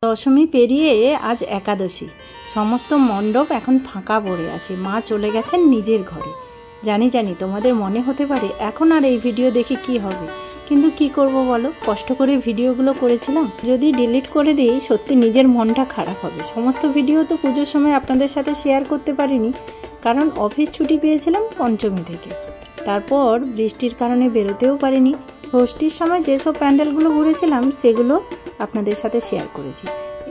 দশমী পেরিয়ে আজ একাদশী। সমস্ত মণ্ডপ এখন ফাঁকা পড়ে আছে। মা চলে গেছেন নিজের ঘরে। জানি তোমাদের মনে হতে পারে এখন আর এই ভিডিও দেখে কি হবে, কিন্তু কি করব বলো, কষ্ট করে ভিডিওগুলো করেছিলাম, যদি ডিলিট করে দিই সত্যি নিজের মনটা খারাপ হবে। সমস্ত ভিডিও তো পুজোর সময় আপনাদের সাথে শেয়ার করতে পারিনি, কারণ অফিস ছুটি পেয়েছিলাম পঞ্চমী থেকে। তারপর বৃষ্টির কারণে বেরোতেও পারিনি। ষষ্ঠীর সময় যেসব প্যান্ডেলগুলো ঘুরেছিলাম সেগুলো আপনাদের সাথে শেয়ার করেছি।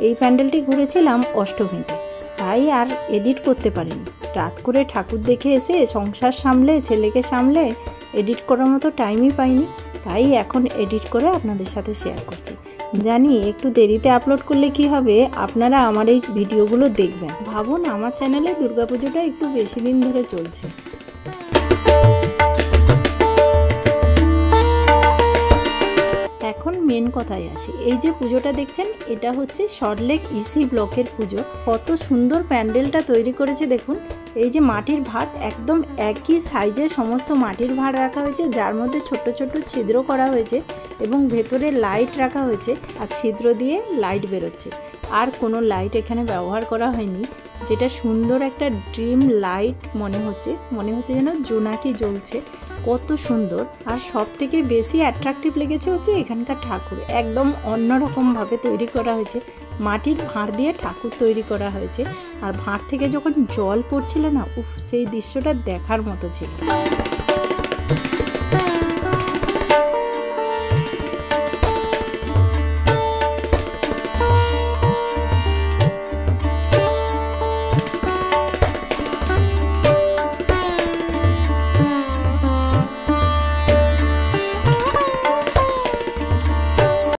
এই প্যান্ডেলটি ঘুরেছিলাম অষ্টমীতে, তাই আর এডিট করতে পারিনি। রাত করে ঠাকুর দেখে এসে সংসার সামলে ছেলেকে সামলে এডিট করার মতো টাইমই পাইনি, তাই এখন এডিট করে আপনাদের সাথে শেয়ার করছি। জানি একটু দেরিতে আপলোড করলে কি হবে, আপনারা আমার এই ভিডিওগুলো দেখবেন। ভাবুন আমার চ্যানেলে দুর্গাপুজোটা একটু বেশি দিন ধরে চলছে। এখন মেন কথায় আসি। এই যে পুজোটা দেখছেন এটা হচ্ছে সল্টলেক ইসি ব্লকের পুজো। কত সুন্দর প্যান্ডেলটা তৈরি করেছে দেখুন। এই যে মাটির ভাঁড়, একদম একই সাইজে সমস্ত মাটির ভাঁড় রাখা হয়েছে, যার মধ্যে ছোট ছোট ছিদ্র করা হয়েছে এবং ভেতরে লাইট রাখা হয়েছে, আর ছিদ্র দিয়ে লাইট বেরোচ্ছে। আর কোনো লাইট এখানে ব্যবহার করা হয়নি, যেটা সুন্দর একটা ড্রিম লাইট মনে হচ্ছে যেন জোনাকি জ্বলছে। কত সুন্দর। আর সব থেকে বেশি অ্যাট্রাকটিভ লেগেছে হচ্ছে এখানকার ঠাকুর, একদম অন্যরকমভাবে তৈরি করা হয়েছে। মাটির ভাঁড় দিয়ে ঠাকুর তৈরি করা হয়েছে, আর ভাঁড় থেকে যখন জল পড়ছিল না, উফ, সেই দৃশ্যটা দেখার মতো ছিল।